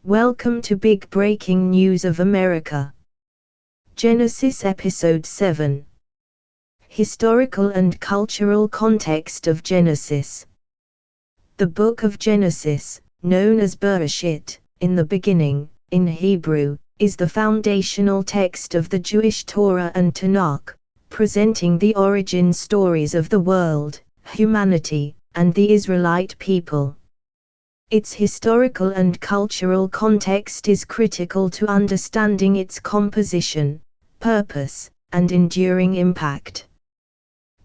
Welcome to Big Breaking News of America. Genesis Episode 7. Historical and Cultural Context of Genesis. The Book of Genesis, known as Bereshit, in the beginning, in Hebrew, is the foundational text of the Jewish Torah and Tanakh, presenting the origin stories of the world, humanity, and the Israelite people. Its historical and cultural context is critical to understanding its composition, purpose, and enduring impact.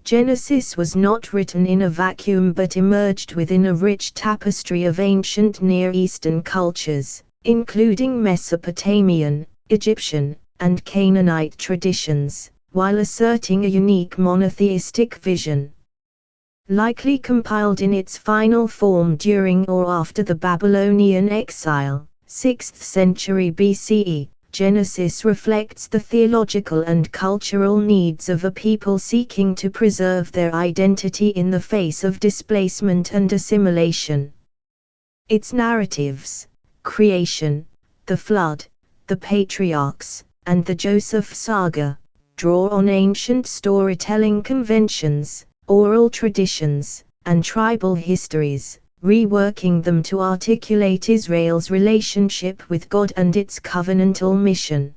Genesis was not written in a vacuum but emerged within a rich tapestry of ancient Near Eastern cultures, including Mesopotamian, Egyptian, and Canaanite traditions, while asserting a unique monotheistic vision. Likely compiled in its final form during or after the Babylonian exile, 6th century BCE, Genesis reflects the theological and cultural needs of a people seeking to preserve their identity in the face of displacement and assimilation. Its narratives, creation, the flood, the patriarchs, and the Joseph saga, draw on ancient storytelling conventions, oral traditions, and tribal histories, reworking them to articulate Israel's relationship with God and its covenantal mission.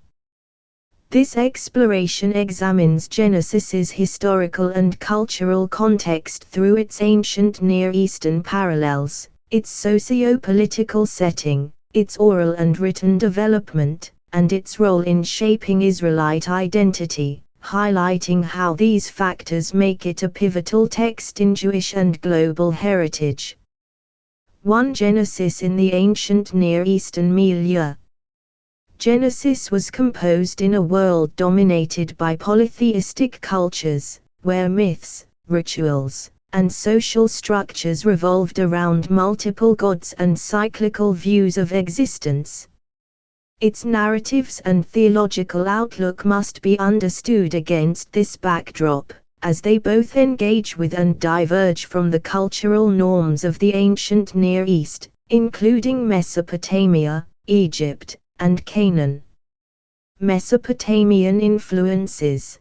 This exploration examines Genesis's historical and cultural context through its ancient Near Eastern parallels, its socio-political setting, its oral and written development, and its role in shaping Israelite identity, highlighting how these factors make it a pivotal text in Jewish and global heritage. 1. Genesis in the ancient Near Eastern milieu. Genesis was composed in a world dominated by polytheistic cultures, where myths, rituals, and social structures revolved around multiple gods and cyclical views of existence. Its narratives and theological outlook must be understood against this backdrop, as they both engage with and diverge from the cultural norms of the ancient Near East, including Mesopotamia, Egypt, and Canaan. Mesopotamian influences.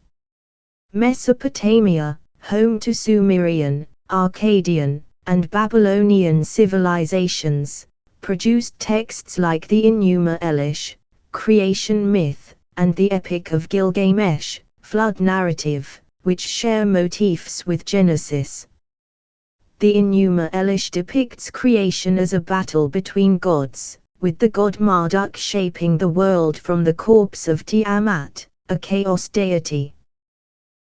Mesopotamia, home to Sumerian, Akkadian, and Babylonian civilizations, produced texts like the Enuma Elish, creation myth, and the Epic of Gilgamesh, flood narrative, which share motifs with Genesis. The Enuma Elish depicts creation as a battle between gods, with the god Marduk shaping the world from the corpse of Tiamat, a chaos deity.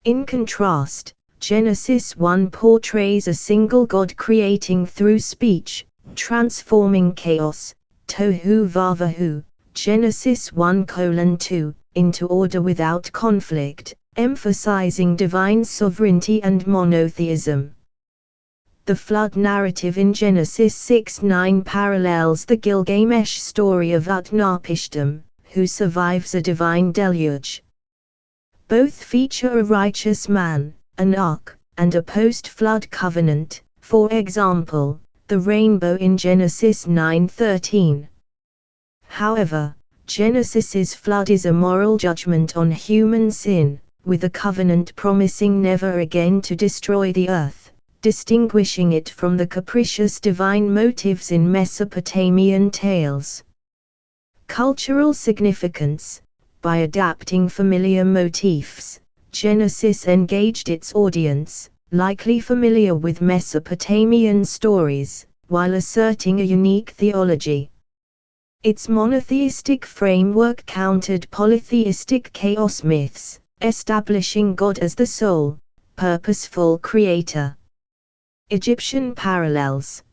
In contrast, Genesis 1 portrays a single god creating through speech, transforming chaos, tohu vavahu, Genesis 1:2, into order without conflict, emphasizing divine sovereignty and monotheism. The flood narrative in Genesis 6:9 parallels the Gilgamesh story of Utnapishtim, who survives a divine deluge. Both feature a righteous man, an ark, and a post-flood covenant, for example, the rainbow in Genesis 9:13. However, Genesis's flood is a moral judgment on human sin, with a covenant promising never again to destroy the earth, distinguishing it from the capricious divine motives in Mesopotamian tales. Cultural significance. By adapting familiar motifs, Genesis engaged its audience, likely familiar with Mesopotamian stories, while asserting a unique theology. Its monotheistic framework countered polytheistic chaos myths, establishing God as the sole, purposeful creator. Egyptian parallels.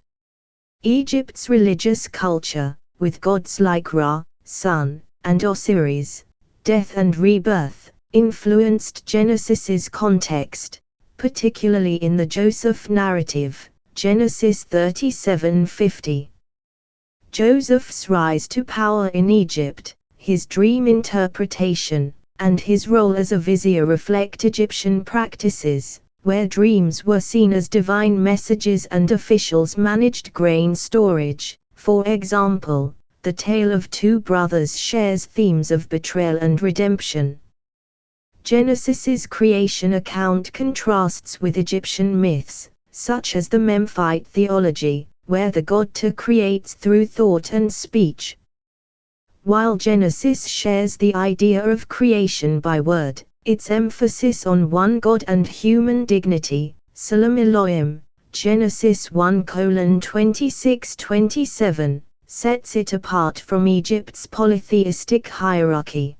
Egypt's religious culture, with gods like Ra, Sun, and Osiris, death and rebirth, influenced Genesis's context, particularly in the Joseph narrative, Genesis 37:50. Joseph's rise to power in Egypt, his dream interpretation, and his role as a vizier reflect Egyptian practices, where dreams were seen as divine messages and officials managed grain storage, for example, the tale of two brothers shares themes of betrayal and redemption. Genesis's creation account contrasts with Egyptian myths, such as the Memphite theology, where the god Te creates through thought and speech. While Genesis shares the idea of creation by word, its emphasis on one God and human dignity, Salam Elohim, Genesis 1:26-27, sets it apart from Egypt's polytheistic hierarchy.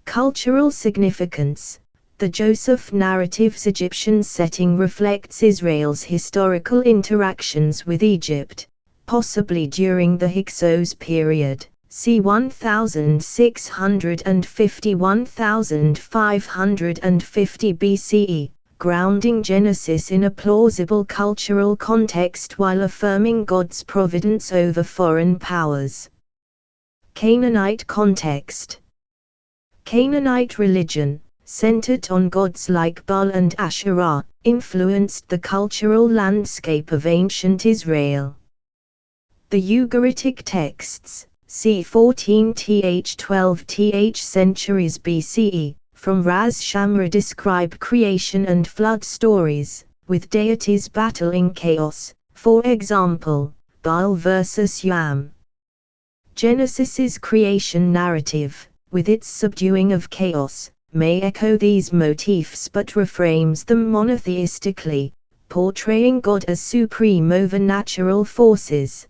Cultural significance. The Joseph narrative's Egyptian setting reflects Israel's historical interactions with Egypt, possibly during the Hyksos period, c. 1650–1550 BCE, grounding Genesis in a plausible cultural context while affirming God's providence over foreign powers. Canaanite context. Canaanite religion, centered on gods like Baal and Asherah, influenced the cultural landscape of ancient Israel. The Ugaritic texts, c. 14th–12th centuries BCE, from Ras Shamra describe creation and flood stories, with deities battling chaos, for example, Baal versus Yam. Genesis's creation narrative, with its subduing of chaos, may echo these motifs but reframes them monotheistically, portraying God as supreme over natural forces.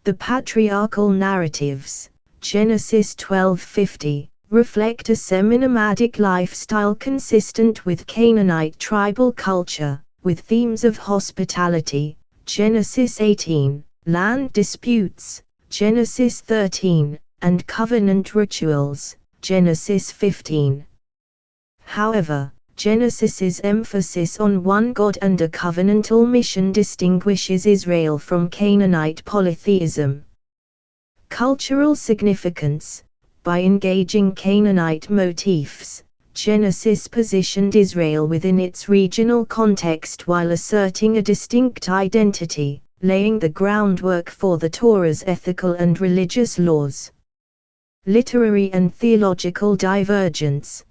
The patriarchal narratives, Genesis 12:50, reflect a semi-nomadic lifestyle consistent with Canaanite tribal culture, with themes of hospitality, Genesis 18, land disputes, Genesis 13, and covenant rituals, Genesis 15. However, Genesis's emphasis on one God and a covenantal mission distinguishes Israel from Canaanite polytheism. Cultural significance. By engaging Canaanite motifs, Genesis positioned Israel within its regional context while asserting a distinct identity, laying the groundwork for the Torah's ethical and religious laws. Literary and theological divergence.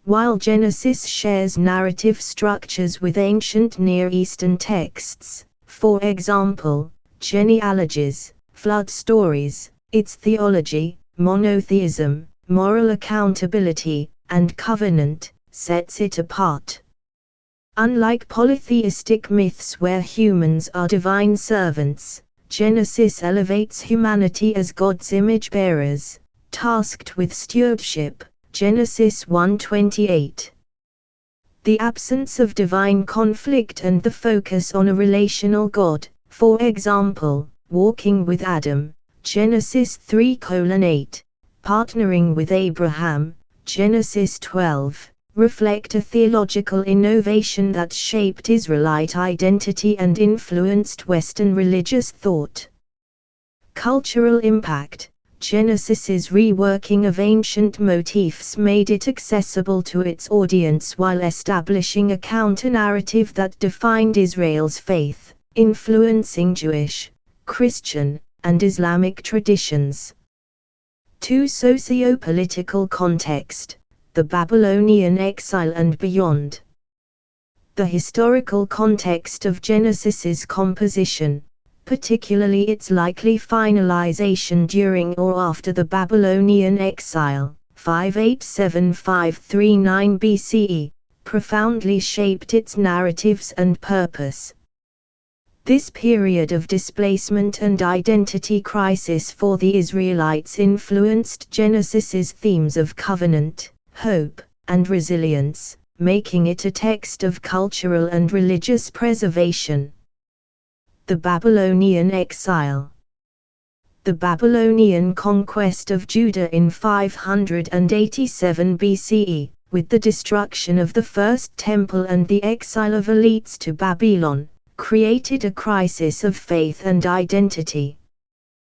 While Genesis shares narrative structures with ancient Near Eastern texts, for example, genealogies, flood stories, its theology, monotheism, moral accountability, and covenant, sets it apart. Unlike polytheistic myths where humans are divine servants, Genesis elevates humanity as God's image-bearers, tasked with stewardship, Genesis 1:28. The absence of divine conflict and the focus on a relational God, for example, walking with Adam, Genesis 3:8, partnering with Abraham, Genesis 12, reflect a theological innovation that shaped Israelite identity and influenced Western religious thought. Cultural impact. Genesis's reworking of ancient motifs made it accessible to its audience while establishing a counter-narrative that defined Israel's faith, influencing Jewish, Christian, and Islamic traditions. 2. Socio-political context. The Babylonian exile and beyond. The historical context of Genesis's composition, particularly its likely finalization during or after the Babylonian exile, 587–539 BCE, profoundly shaped its narratives and purpose. This period of displacement and identity crisis for the Israelites influenced Genesis's themes of covenant, hope, and resilience, making it a text of cultural and religious preservation. The Babylonian exile. The Babylonian conquest of Judah in 587 BCE, with the destruction of the First Temple and the exile of elites to Babylon, created a crisis of faith and identity.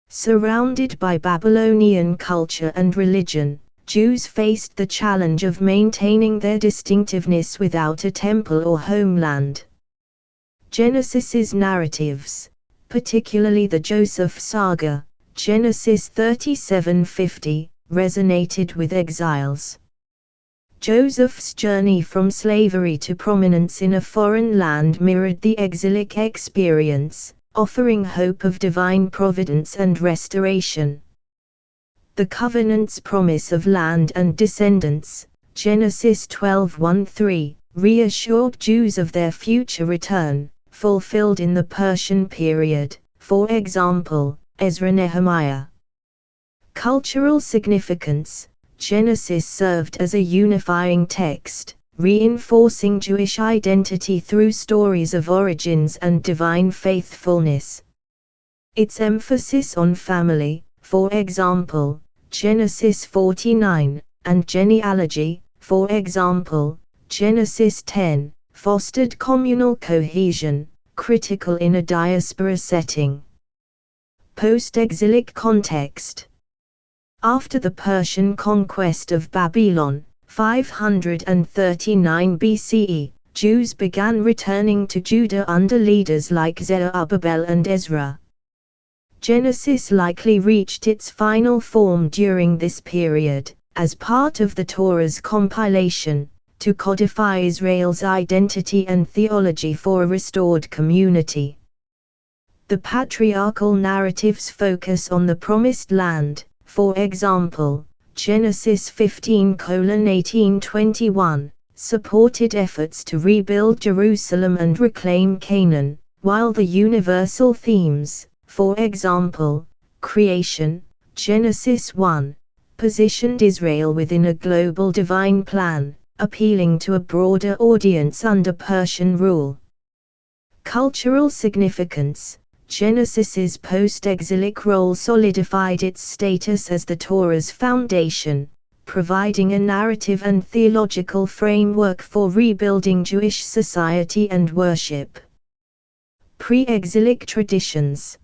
Surrounded by Babylonian culture and religion, Jews faced the challenge of maintaining their distinctiveness without a temple or homeland. Genesis's narratives, particularly the Joseph saga, Genesis 37:50, resonated with exiles. Joseph's journey from slavery to prominence in a foreign land mirrored the exilic experience, offering hope of divine providence and restoration. The covenant's promise of land and descendants, Genesis 12:1-3, reassured Jews of their future return, fulfilled in the Persian period, for example, Ezra-Nehemiah. Cultural significance: Genesis served as a unifying text, reinforcing Jewish identity through stories of origins and divine faithfulness. Its emphasis on family, for example, Genesis 49, and genealogy, for example, Genesis 10, fostered communal cohesion, critical in a diaspora setting. Post-exilic context. After the Persian conquest of Babylon, 539 BCE, Jews began returning to Judah under leaders like Zerubbabel and Ezra. Genesis likely reached its final form during this period, as part of the Torah's compilation, to codify Israel's identity and theology for a restored community. The patriarchal narratives focus on the Promised Land, for example, Genesis 15:18-21, supported efforts to rebuild Jerusalem and reclaim Canaan, while the universal themes, for example, creation, Genesis 1, positioned Israel within a global divine plan, appealing to a broader audience under Persian rule. Cultural significance: Genesis's post-exilic role solidified its status as the Torah's foundation, providing a narrative and theological framework for rebuilding Jewish society and worship. Pre-exilic traditions.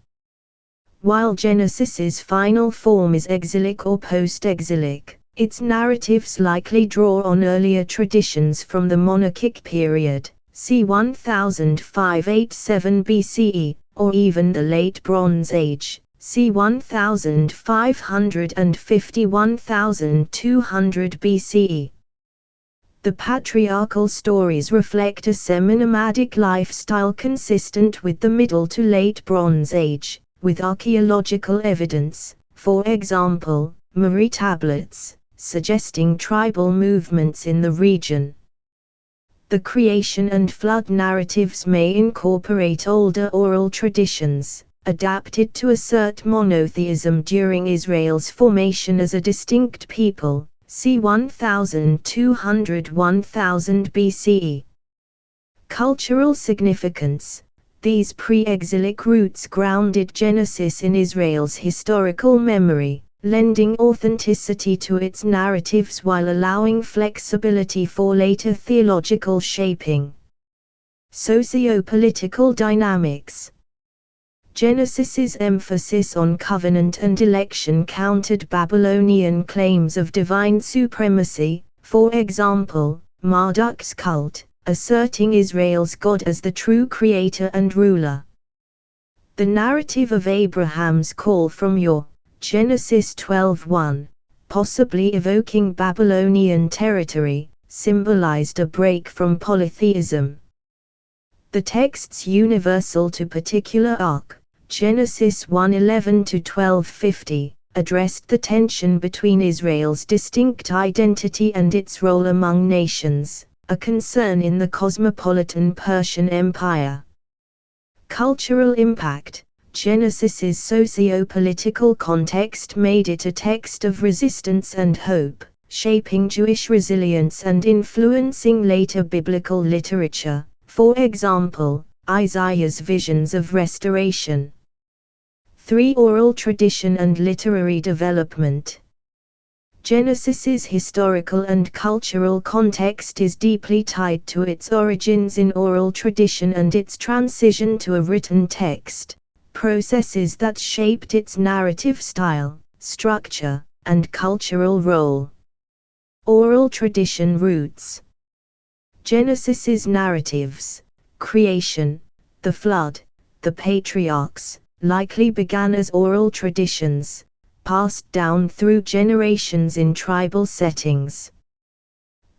While Genesis's final form is exilic or post-exilic, its narratives likely draw on earlier traditions from the monarchic period, c. 1587 BCE, or even the Late Bronze Age, c. 1550–1200 BCE. The patriarchal stories reflect a semi-nomadic lifestyle consistent with the Middle to Late Bronze Age, with archaeological evidence, for example, Mari tablets, suggesting tribal movements in the region. The creation and flood narratives may incorporate older oral traditions, adapted to assert monotheism during Israel's formation as a distinct people, c. 1200–1000 BCE. Cultural significance: these pre-exilic roots grounded Genesis in Israel's historical memory, lending authenticity to its narratives while allowing flexibility for later theological shaping. Socio-political dynamics. Genesis's emphasis on covenant and election countered Babylonian claims of divine supremacy, for example, Marduk's cult, asserting Israel's God as the true creator and ruler. The narrative of Abraham's call from Ur, Genesis 12:1, possibly evoking Babylonian territory, symbolized a break from polytheism. The text's universal to particular arc, Genesis 1:11–1250, addressed the tension between Israel's distinct identity and its role among nations, a concern in the cosmopolitan Persian Empire. Cultural impact: Genesis's socio-political context made it a text of resistance and hope, shaping Jewish resilience and influencing later biblical literature, for example, Isaiah's visions of restoration. 3. Oral tradition and literary development. Genesis's historical and cultural context is deeply tied to its origins in oral tradition and its transition to a written text, processes that shaped its narrative style, structure, and cultural role. Oral tradition roots. Genesis's narratives: creation, the flood, the patriarchs, likely began as oral traditions, passed down through generations in tribal settings.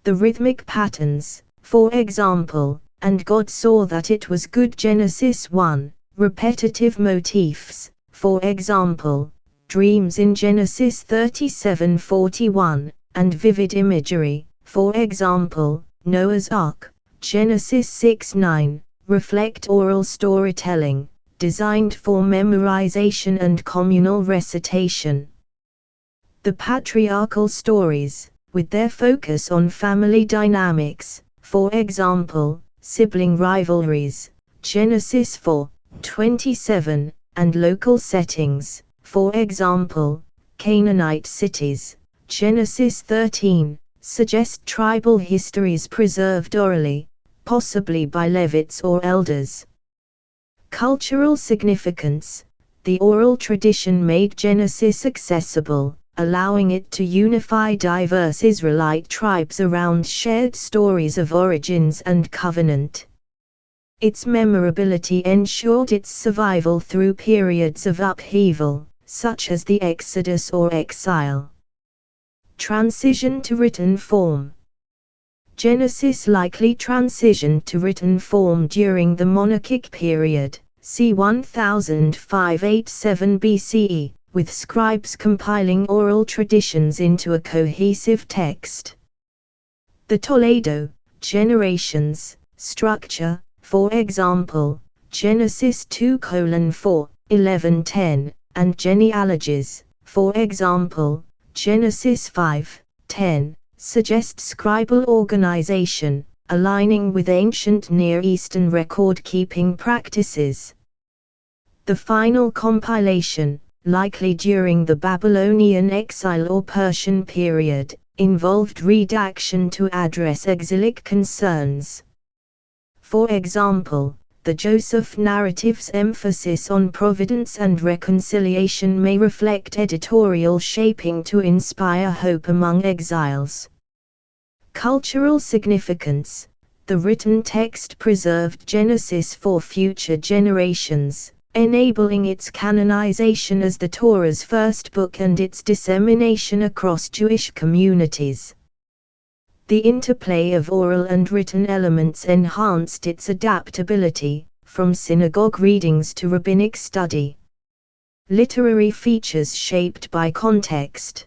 The rhythmic patterns, for example, and God saw that it was good Genesis 1, repetitive motifs, for example, dreams in Genesis 37:41, and vivid imagery, for example, Noah's Ark, Genesis 6:9, reflect oral storytelling, designed for memorization and communal recitation. The patriarchal stories, with their focus on family dynamics, for example, sibling rivalries, Genesis 4:27, and local settings, for example, Canaanite cities, Genesis 13, suggest tribal histories preserved orally, possibly by Levites or elders. Cultural significance: the oral tradition made Genesis accessible, allowing it to unify diverse Israelite tribes around shared stories of origins and covenant. Its memorability ensured its survival through periods of upheaval, such as the Exodus or exile. Transition to written form. Genesis likely transitioned to written form during the monarchic period, c. 1587 BCE, with scribes compiling oral traditions into a cohesive text. The Toledo generations structure, for example, Genesis 2:4, 11:10, and genealogies, for example, Genesis 5:10, suggest scribal organization, aligning with ancient Near Eastern record-keeping practices. The final compilation, likely during the Babylonian exile or Persian period, involved redaction to address exilic concerns. For example, the Joseph narrative's emphasis on providence and reconciliation may reflect editorial shaping to inspire hope among exiles. Cultural significance: the written text preserved Genesis for future generations, enabling its canonization as the Torah's first book and its dissemination across Jewish communities. The interplay of oral and written elements enhanced its adaptability, from synagogue readings to rabbinic study. Literary features shaped by context.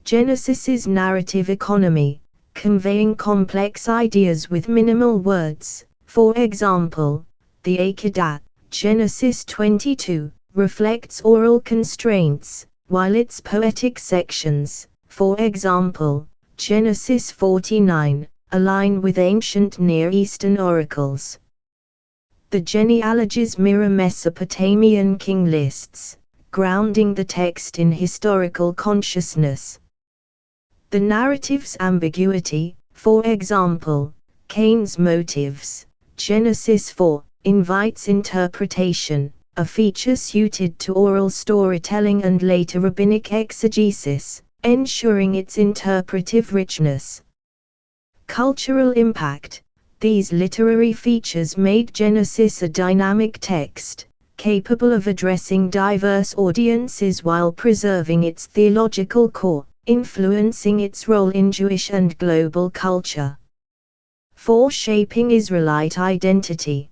Genesis's narrative economy, conveying complex ideas with minimal words, for example, the Akedah, Genesis 22, reflects oral constraints, while its poetic sections, for example, Genesis 49, align with ancient Near Eastern oracles. The genealogies mirror Mesopotamian king lists, grounding the text in historical consciousness. The narrative's ambiguity, for example, Cain's motives, Genesis 4, invites interpretation, a feature suited to oral storytelling and later rabbinic exegesis, ensuring its interpretive richness. Cultural impact: these literary features made Genesis a dynamic text, capable of addressing diverse audiences while preserving its theological core, influencing its role in Jewish and global culture. 4. Shaping Israelite identity.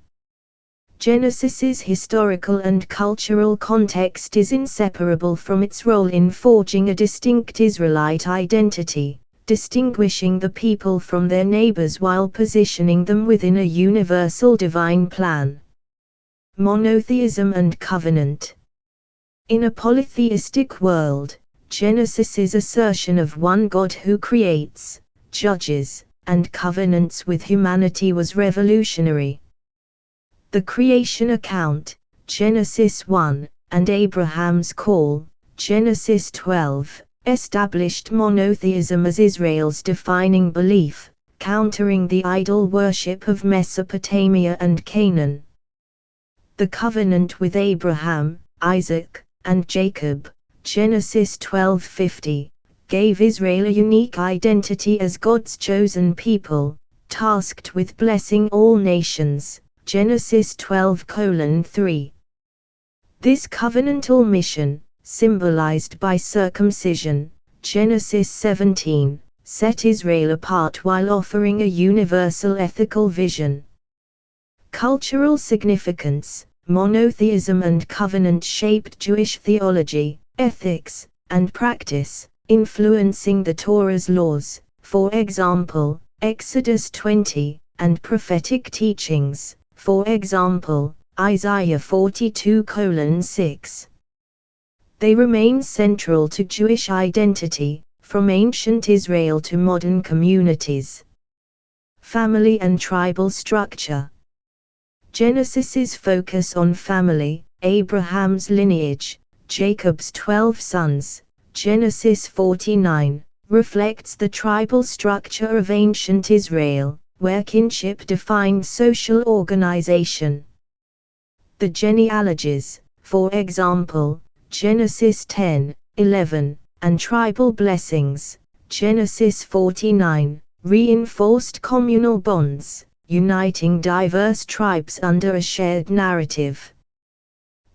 Genesis's historical and cultural context is inseparable from its role in forging a distinct Israelite identity, distinguishing the people from their neighbors while positioning them within a universal divine plan. Monotheism and covenant. In a polytheistic world, Genesis's assertion of one God who creates, judges, and covenants with humanity was revolutionary. The creation account, Genesis 1, and Abraham's call, Genesis 12, established monotheism as Israel's defining belief, countering the idol worship of Mesopotamia and Canaan. The covenant with Abraham, Isaac, and Jacob, Genesis 12:50, gave Israel a unique identity as God's chosen people, tasked with blessing all nations, Genesis 12:3. This covenantal mission, symbolized by circumcision, Genesis 17, set Israel apart while offering a universal ethical vision. Cultural significance, monotheism and covenant shaped Jewish theology, ethics, and practice, influencing the Torah's laws, for example, Exodus 20, and prophetic teachings, for example, Isaiah 42:6. They remain central to Jewish identity, from ancient Israel to modern communities. Family and tribal structure. Genesis's focus on family, Abraham's lineage, Jacob's 12 sons, Genesis 49, reflects the tribal structure of ancient Israel, where kinship defined social organization. The genealogies, for example, Genesis 10:11, and tribal blessings, Genesis 49, reinforced communal bonds, uniting diverse tribes under a shared narrative.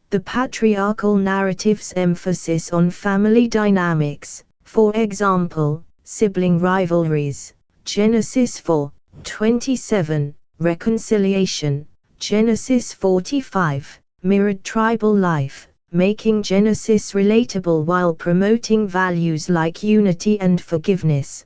The patriarchal narrative's emphasis on family dynamics, for example, sibling rivalries, Genesis 4:27, reconciliation, Genesis 45, mirrored tribal life, making Genesis relatable while promoting values like unity and forgiveness.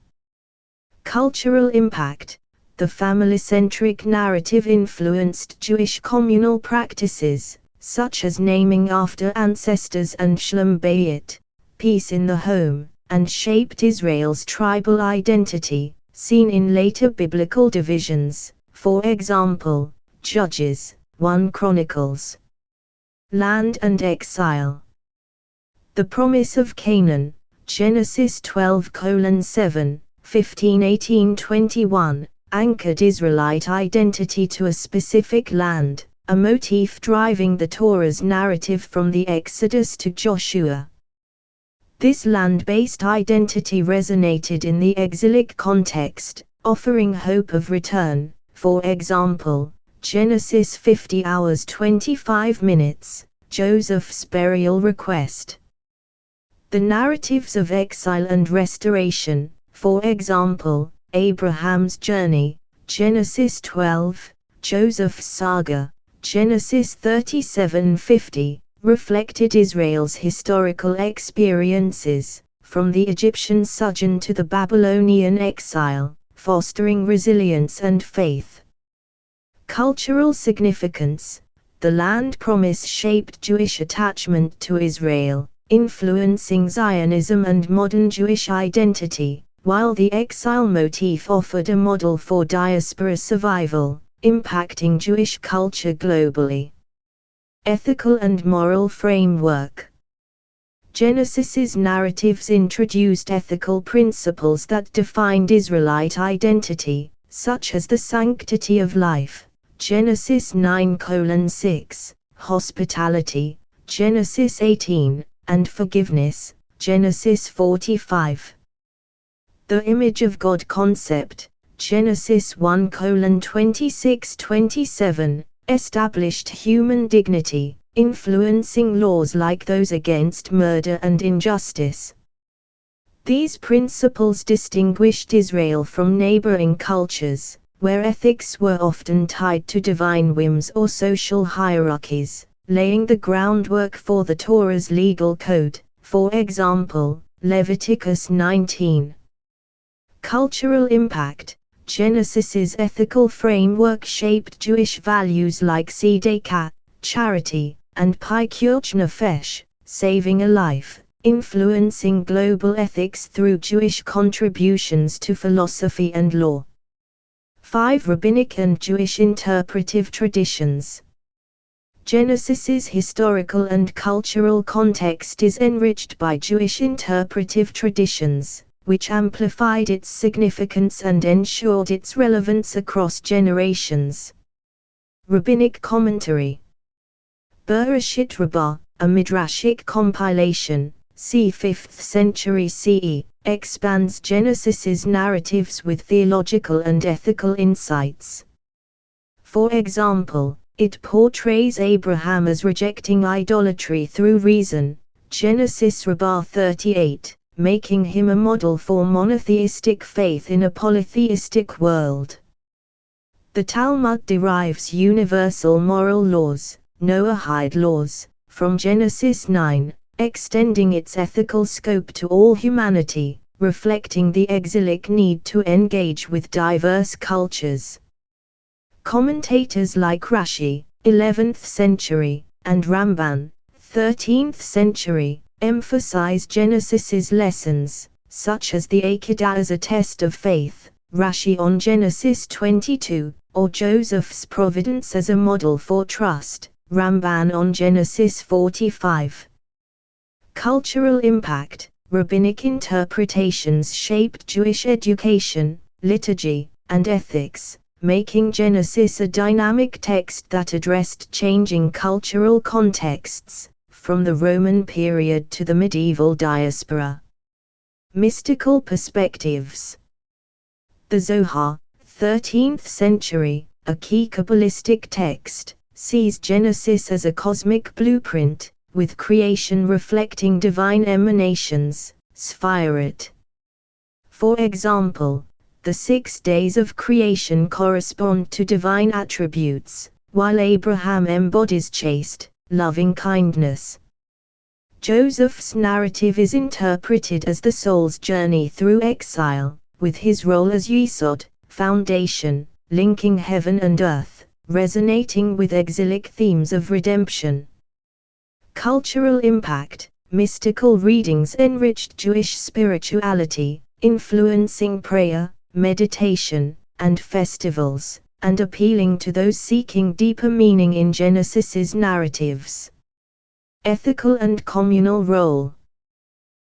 Cultural impact. The family-centric narrative influenced Jewish communal practices, such as naming after ancestors and Shalom Bayit, peace in the home, and shaped Israel's tribal identity, seen in later biblical divisions, for example, Judges, 1 Chronicles. Land and exile. The promise of Canaan, Genesis 12:7, 15:18-21, anchored Israelite identity to a specific land, a motif driving the Torah's narrative from the Exodus to Joshua. This land-based identity resonated in the exilic context, offering hope of return, for example, Genesis 50:25, Joseph's burial request. The narratives of exile and restoration, for example, Abraham's journey, Genesis 12, Joseph's saga, Genesis 37:50, reflected Israel's historical experiences, from the Egyptian sojourn to the Babylonian exile, fostering resilience and faith. Cultural significance. The land promise shaped Jewish attachment to Israel, influencing Zionism and modern Jewish identity, while the exile motif offered a model for diaspora survival, impacting Jewish culture globally. Ethical and moral framework. Genesis's narratives introduced ethical principles that defined Israelite identity, such as the sanctity of life, Genesis 9:6, hospitality, Genesis 18, and forgiveness, Genesis 45. The image of God concept, Genesis 1:26-27, established human dignity, influencing laws like those against murder and injustice. These principles distinguished Israel from neighboring cultures, where ethics were often tied to divine whims or social hierarchies, laying the groundwork for the Torah's legal code, for example, Leviticus 19. Cultural impact. Genesis's ethical framework shaped Jewish values like tzedakah, charity, and pikuach nefesh, saving a life, influencing global ethics through Jewish contributions to philosophy and law. 5. Rabbinic and Jewish interpretive traditions. Genesis's historical and cultural context is enriched by Jewish interpretive traditions, which amplified its significance and ensured its relevance across generations. Rabbinic commentary. Bereshit Rabbah, a midrashic compilation, c. 5th century CE, expands Genesis's narratives with theological and ethical insights. For example, It portrays Abraham as rejecting idolatry through reason, Genesis 38, making him a model for monotheistic faith in a polytheistic world. The Talmud derives universal moral laws, Noahide laws, from Genesis 9, extending its ethical scope to all humanity, reflecting the exilic need to engage with diverse cultures. Commentators like Rashi, 11th century, and Ramban, 13th century, emphasize Genesis's lessons, such as the Akedah as a test of faith, Rashi on Genesis 22, or Joseph's providence as a model for trust, Ramban on Genesis 45. Cultural impact. Rabbinic interpretations shaped Jewish education, liturgy, and ethics, making Genesis a dynamic text that addressed changing cultural contexts, from the Roman period to the medieval diaspora. Mystical perspectives. The Zohar, 13th century, a key Kabbalistic text, sees Genesis as a cosmic blueprint, with creation reflecting divine emanations, Sphirot. For example, the 6 days of creation correspond to divine attributes, while Abraham embodies chaste, loving kindness. Joseph's narrative is interpreted as the soul's journey through exile, with his role as Yesod, foundation, linking heaven and earth, resonating with exilic themes of redemption. Cultural impact. Mystical readings enriched Jewish spirituality, influencing prayer, meditation, and festivals, and appealing to those seeking deeper meaning in Genesis's narratives. Ethical and communal role.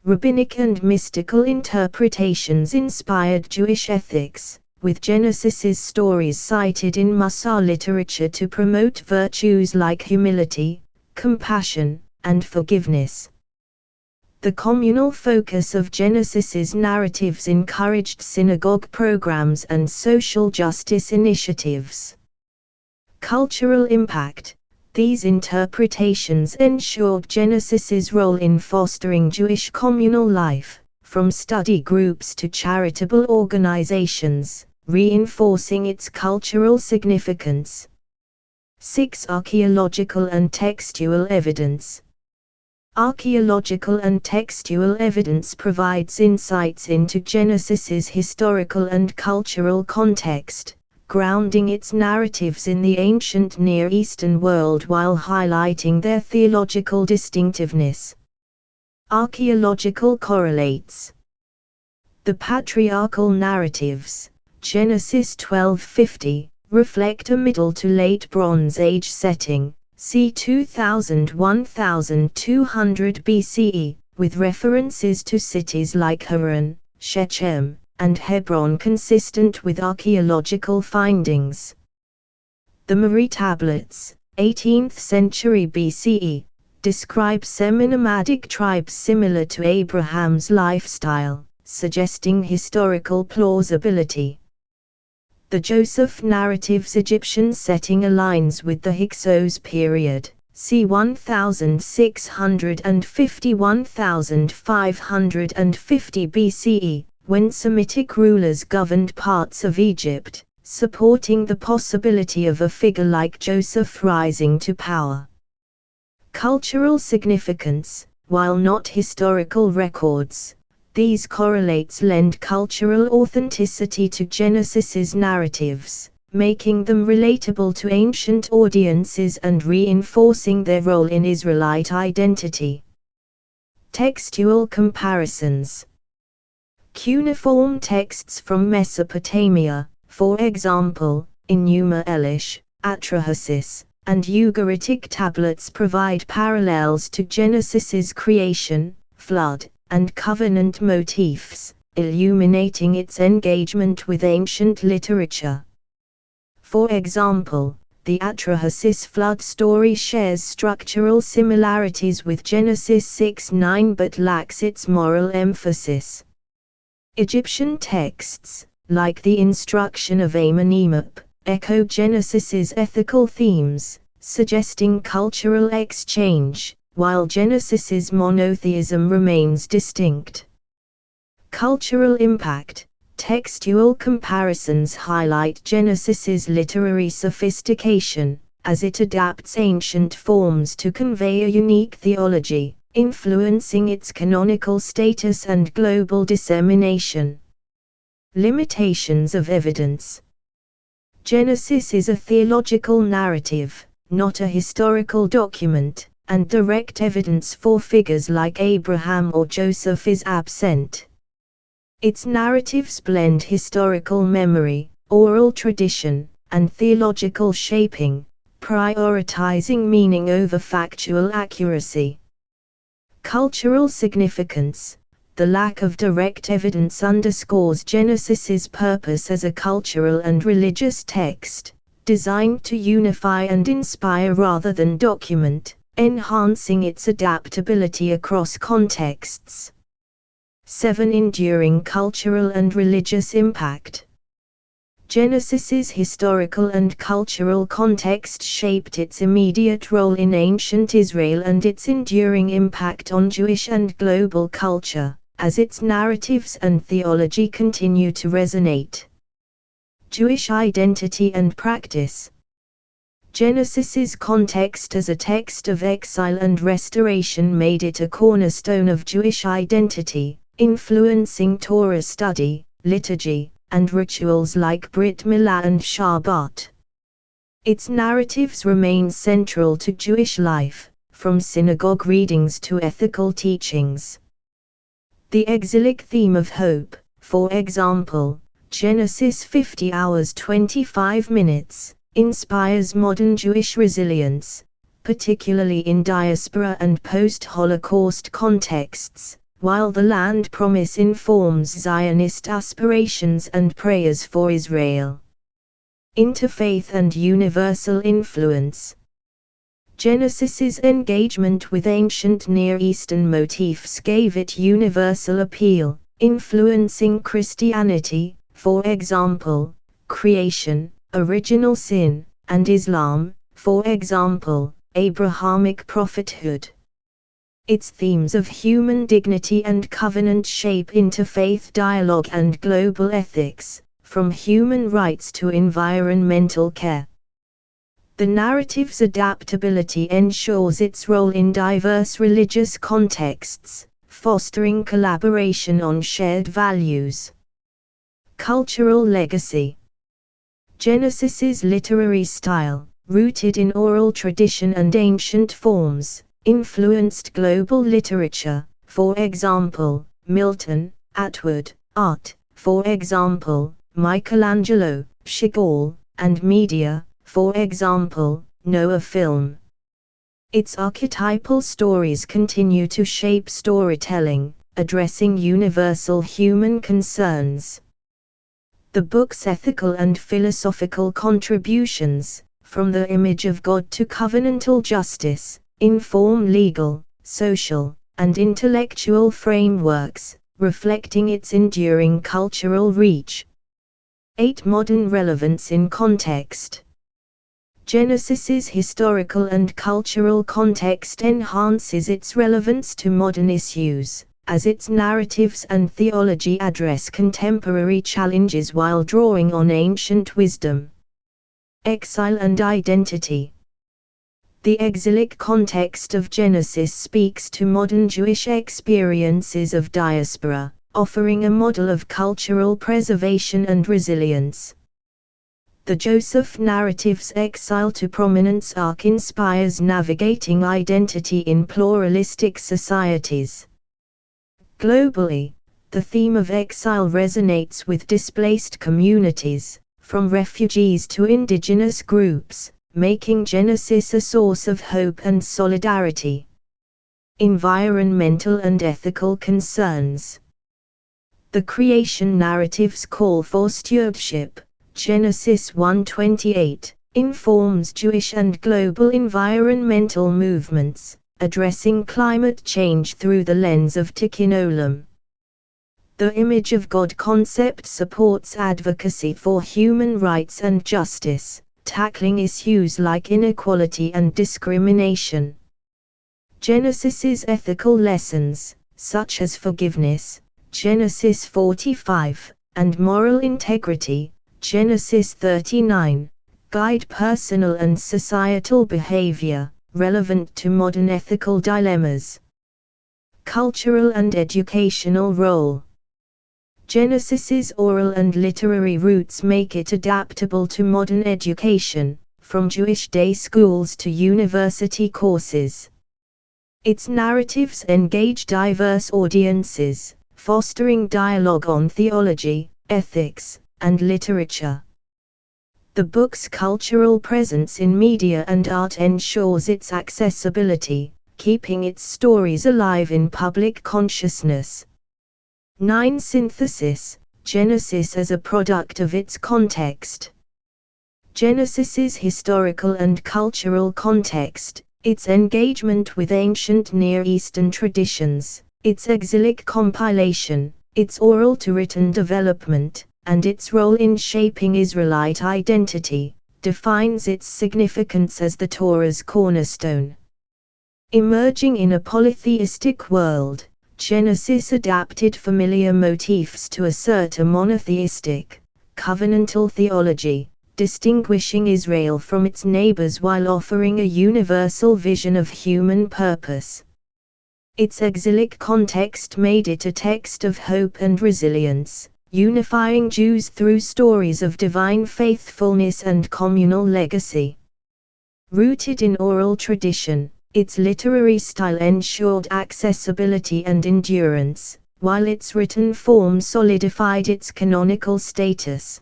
Rabbinic and mystical interpretations inspired Jewish ethics, with Genesis's stories cited in Musar literature to promote virtues like humility, compassion, and forgiveness. The communal focus of Genesis's narratives encouraged synagogue programs and social justice initiatives. Cultural impact. These interpretations ensured Genesis's role in fostering Jewish communal life, from study groups to charitable organizations, reinforcing its cultural significance. 6. Archaeological and textual evidence. Archaeological and textual evidence provides insights into Genesis's historical and cultural context, grounding its narratives in the ancient Near Eastern world while highlighting their theological distinctiveness. Archaeological correlates. The patriarchal narratives, Genesis 12:50, reflect a Middle to Late Bronze Age setting, c. 2000–1200 BCE, with references to cities like Haran, Shechem, and Hebron consistent with archaeological findings. The Mari tablets, 18th century BCE, describe semi-nomadic tribes similar to Abraham's lifestyle, suggesting historical plausibility. The Joseph narrative's Egyptian setting aligns with the Hyksos period, c. 1650–1550 BCE, when Semitic rulers governed parts of Egypt, supporting the possibility of a figure like Joseph rising to power. Cultural significance. While not historical records, these correlates lend cultural authenticity to Genesis's narratives, making them relatable to ancient audiences and reinforcing their role in Israelite identity. Textual comparisons. Cuneiform texts from Mesopotamia, for example, Enuma Elish, Atrahasis, and Ugaritic tablets provide parallels to Genesis's creation, flood, and covenant motifs, illuminating its engagement with ancient literature. For example, the Atrahasis flood story shares structural similarities with Genesis 6:9 but lacks its moral emphasis. Egyptian texts, like the Instruction of Amenemhotep, echo Genesis's ethical themes, suggesting cultural exchange, while Genesis's monotheism remains distinct. Cultural impact. Textual comparisons highlight Genesis's literary sophistication, as it adapts ancient forms to convey a unique theology, influencing its canonical status and global dissemination. Limitations of evidence. Genesis is a theological narrative, not a historical document, and direct evidence for figures like Abraham or Joseph is absent. Its narratives blend historical memory, oral tradition, and theological shaping, prioritizing meaning over factual accuracy. Cultural significance. The lack of direct evidence underscores Genesis's purpose as a cultural and religious text, designed to unify and inspire rather than document, enhancing its adaptability across contexts. 7. Enduring cultural and religious impact. Genesis's historical and cultural context shaped its immediate role in ancient Israel and its enduring impact on Jewish and global culture, as its narratives and theology continue to resonate. Jewish identity and practice. Genesis's context as a text of exile and restoration made it a cornerstone of Jewish identity, influencing Torah study, liturgy, and rituals like Brit Milah and Shabbat. Its narratives remain central to Jewish life, from synagogue readings to ethical teachings. The exilic theme of hope, for example, Genesis 50 hours 25 minutes, inspires modern Jewish resilience, particularly in diaspora and post-Holocaust contexts, while the land promise informs Zionist aspirations and prayers for Israel. Interfaith and universal influence. Genesis's engagement with ancient Near Eastern motifs gave it universal appeal, influencing Christianity, for example, creation, original sin, and Islam, for example, Abrahamic prophethood. Its themes of human dignity and covenant shape interfaith dialogue and global ethics, from human rights to environmental care. The narrative's adaptability ensures its role in diverse religious contexts, fostering collaboration on shared values. Cultural legacy. Genesis's literary style, rooted in oral tradition and ancient forms, influenced global literature, for example, Milton, Atwood, art, for example, Michelangelo, Chagall, and media, for example, Noah film. Its archetypal stories continue to shape storytelling, addressing universal human concerns. The book's ethical and philosophical contributions, from the image of God to covenantal justice, inform legal, social, and intellectual frameworks, reflecting its enduring cultural reach. 8. Modern relevance in context. Genesis's historical and cultural context enhances its relevance to modern issues, as its narratives and theology address contemporary challenges while drawing on ancient wisdom. Exile and identity. The exilic context of Genesis speaks to modern Jewish experiences of diaspora, offering a model of cultural preservation and resilience. The Joseph narrative's exile to prominence arc inspires navigating identity in pluralistic societies. Globally, the theme of exile resonates with displaced communities, from refugees to indigenous groups, making Genesis a source of hope and solidarity. Environmental and ethical concerns. The creation narrative's call for stewardship, Genesis 1:28, informs Jewish and global environmental movements, addressing climate change through the lens of Tikkun Olam. The image of God concept supports advocacy for human rights and justice, tackling issues like inequality and discrimination. Genesis's ethical lessons, such as forgiveness, Genesis 45, and moral integrity, Genesis 39, guide personal and societal behavior, relevant to modern ethical dilemmas. Cultural and educational role. Genesis's oral and literary roots make it adaptable to modern education, from Jewish day schools to university courses. Its narratives engage diverse audiences, fostering dialogue on theology, ethics, and literature. The book's cultural presence in media and art ensures its accessibility, keeping its stories alive in public consciousness. 9. Synthesis, Genesis as a product of its context. Genesis's historical and cultural context, its engagement with ancient Near Eastern traditions, its exilic compilation, its oral-to-written development, and its role in shaping Israelite identity, defines its significance as the Torah's cornerstone. Emerging in a polytheistic world, Genesis adapted familiar motifs to assert a monotheistic, covenantal theology, distinguishing Israel from its neighbors while offering a universal vision of human purpose. Its exilic context made it a text of hope and resilience, unifying Jews through stories of divine faithfulness and communal legacy. Rooted in oral tradition, its literary style ensured accessibility and endurance, while its written form solidified its canonical status.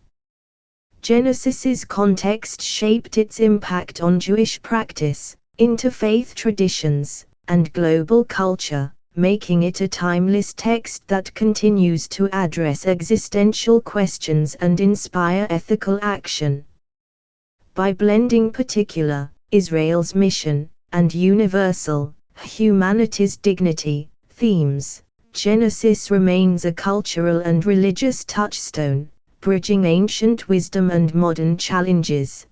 Genesis's context shaped its impact on Jewish practice, interfaith traditions, and global culture, making it a timeless text that continues to address existential questions and inspire ethical action. By blending particular, Israel's mission, and universal, humanity's dignity, themes, Genesis remains a cultural and religious touchstone, bridging ancient wisdom and modern challenges.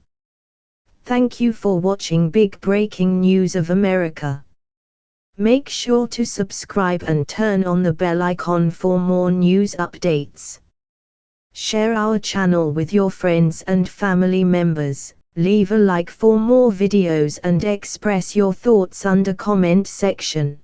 Thank you for watching Big Breaking News of America. Make sure to subscribe and turn on the bell icon for more news updates. Share our channel with your friends and family members. Leave a like for more videos and express your thoughts under comment section.